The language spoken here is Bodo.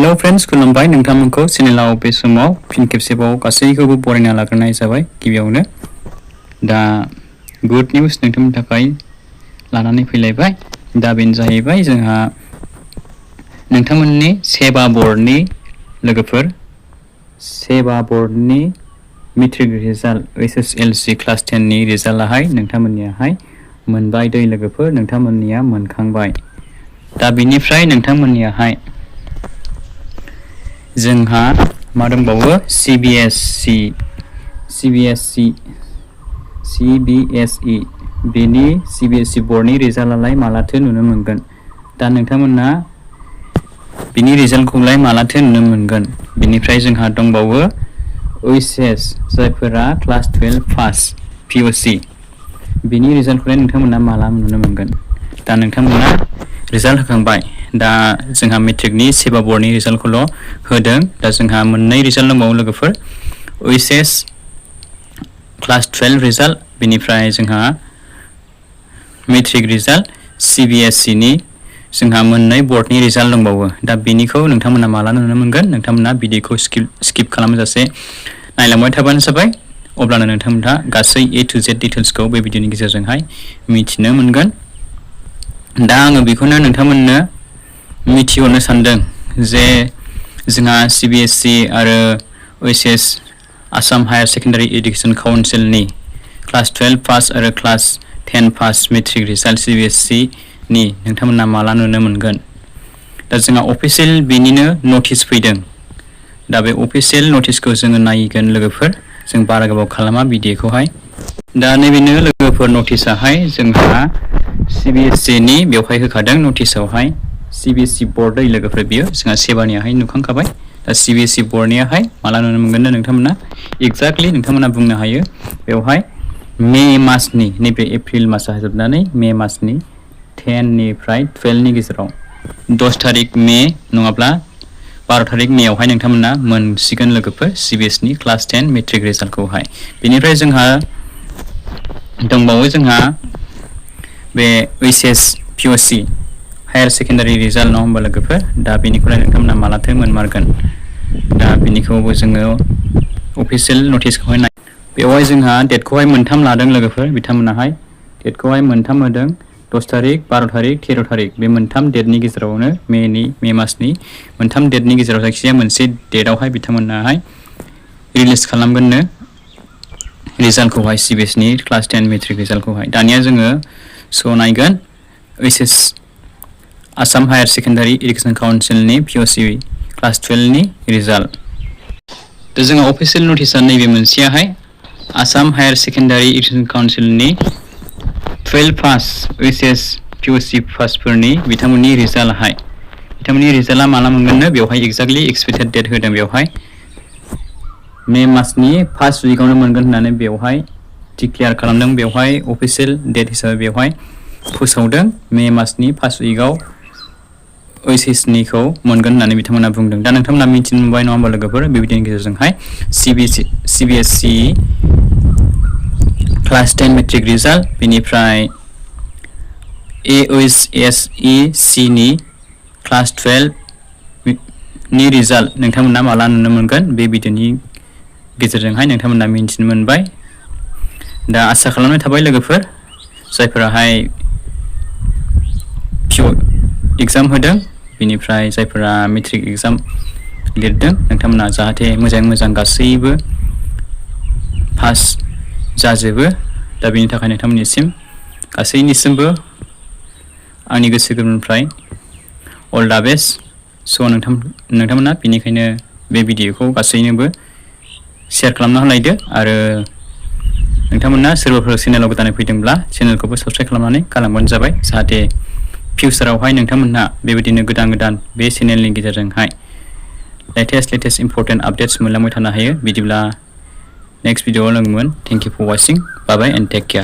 हेलो फ्रेंड्स खुलुमबाय नोंथांमोनखौ चेनेलाव बे समाव फिन खेबसेबाव गासैखौबो बरायना लाग्रोनाय जाबाय गिबियावनो दा गुड निउज नोंथांमोननि थाखाय लानानै फैलायबाय दा बेनो जाहैबाय जोंहा नोंथांमोननि सेबा बर्डनि लोगोफोर सेबा बर्डनि मेट्रिक रिजाल्ट एसएसएलसी क्लास 10 नि रिजाल्टआहाय नोंथांमोननियाहाय मोनबाय दै लोगोफोर नोंथांमोननिया मोनखांबाय दा बिनिफ्राय नोंथांमोननियाहाय जोंहा मा दंबावो CBSE बेनि CBSE बर्डनि रिजाल्टआलाय मालाथो नुनो मोनगोन दा नोंथांमोना बिनि रिजाल्टखौलाय मालाथो नुनो मोनगोन बिनिफ्राय जोंहा दंबावो OHS जायफोरा क्लास 12 पास POC बिनि रिजाल्टखौलाय नोंथांमोना माला नुनो मोनगोन दा नोंथांमोना रिजाल्ट होखांबाय दा जोंहा मेट्रिकनि सेबा बर्डनि रिजाल्टखौल' होदों दा जोंहा मोननै रिजाल्ट दंबावो लोगोफोर OHS क्लास 12 रिजाल्ट बेनिफ्राय जोंहा मेट्रिक रिजाल्ट CBSE नि जोंहा मोननै बर्डनि रिजाल्ट दंबावो दा बेनिखौ नोंथांमोना माला नुनो मोनगोन नोंथांमोना भिडिअखौ स्किप खालामजासे नायलांबाय थाबानो जाबाय अब्लानो नोंथांमोनहा गासै A to Z डिटेल्सखौ बे भिडिअनि गेजेरजोंहाय मिथिनो मोनगोन दा आङो बेखौनो नोंथांमोननो मिथिहरनो सानदों जे जोंहा CBSE आरो OHS Assam higher secondary education काउन्सिलनि क्लास 12 पास आरो class 10 pass matric result CBSE नि नोंथांमोना माला नुनो मोनगोन दा जोंहा अफिसियेल बेनिनो नटिस फैदों दा बे अफिसियेल नटिसखौ जोङो नायगोन लोगोफोर जों बारा गोबाव खालामा भिडिअखौहाय दा नैबेनो लोगोफोर नटिसआहाय जोंहा CBSE नि बेवहाय होखादों नटिसआवहाय CBSE बर्ड दै लोगोफोर बियो जोंहा सेबानियाहाय नुखांखाबाय दा CBSE बर्डनियाहाय माला नुनो मोनगोन नोंथांमोना एक्जेक्टलि नोंथांमोना बुंनो हायो बेवहाय मे मासनि नैबे एप्रिल मासआ जोबनानै मे मासनि 10 निफ्राय 12 नि गेजेराव 10 थारिख मे नङाब्ला 12 थारिख मेयावहाय नोंथांमोना मोनसिगोन लोगोफोर CBSE नि क्लास 10 मेट्रिक रिजाल्टखौहाय बेनिफ्राय जोंहा दंबावो जोंहा बे OHS POC higher secondary result नङा होमबा लोगोफोर दा बेनिखौलाय नोंथांमोना मालाथो मोनमारगोन दा बेनिखौबो जोङो अफिसियेल नटिसखौहाय नाय बेवहाय जोंहा डेटखौहाय मोनथाम लादों लोगोफोर बिथांमोनाहाय डेटखौहाय मोनथाम होदों 10 थारिख 12 थारिख 13 थारिख बे मोनथाम डेटनि गेजेरावनो मे मासनि मोनथाम डेटनि गेजेराव जायखिजाया मोनसे डेटआवहाय बिथांमोनाहाय रिलिज खालामगोननो रिजाल्टखौहाय CBSE नि क्लास 10 मेट्रिक रिजाल्टखौहाय दानिया जोङो नायगोन OHS Assam higher secondary education काउन्सिलनि POC क्लास 12 नि रिजाल्ट दा जोंहा अफिसियेल नटिसआ नैबे मोनसेयाहाय आसाम हायार सेकेन्डारि एडुकेसन काउन्सिलनि 12 पास OHS POC पासफोरनि बिथांमोननि रिजाल्टआहाय बिथांमोननि रिजाल्टआ माला मोनगोननो बेवहाय एक्जेक्टलि एक्सपेक्टेड डेट होदों बेवहाय मे मासनि फार्स्ट उइकआवनो मोनगोन होननानै बेवहाय डिक्लेयार खालामदों बेवहाय अफिसियेल डेट हिसाबै बेवहाय फोसावदों मे मासनि फार्स्ट उइकआव OHS निखौ मोनगोन होननानै बिथांमोना बुंदों दा नोंथांमोना मिथिनो मोनबाय नङा होमबा लोगोफोर बे भिडिअनि गेजेरजोंहाय CBSE क्लास 10 मेट्रिक रिजाल्ट बेनिफ्राय OHSEC नि क्लास 12 नि रिजाल्ट नोंथांमोना माला नुनो मोनगोन बे भिडिअनि गेजेरजोंहाय नोंथांमोना मिथिनो मोनबाय दा आसा खालामनाय थाबाय लोगोफोर जायफोराहाय एग्जाम होदों बेनिफ्राय जायफोरा मेट्रिक एग्जाम लिरदों नोंथांमोना जाहाथे मोजाङै मोजां गासैबो पास जाजोबो दा बेनि थाखाय नोंथांमोननिसिम गासैनिसिमबो आंनि गोसो गोरबोनिफ्राय अल दा बेस्ट नोंथांमोना बेनिखायनो बे भिडिअखौ गासैनोबो शेयार खालामना होलायदो आरो नोंथांमोना सोरबाफोर चेनेलाव गोदानै फैदोंब्ला चेनेलखौबो साबस्क्राइब खालामनानै गालांबानो जाबाय जाहाथे फिउचारावहाय नोंथांमोनहा बेबायदिनो गोदान बे चेनेलनि गेजेरजोंहाय लेटेस्ट इम्पर्टेन्ट आपडेट्स मोनलांबाय थानो हायो बिदिब्ला नेक्स्ट भिडिअआव लोगो मोन thank you for watching bye bye and take care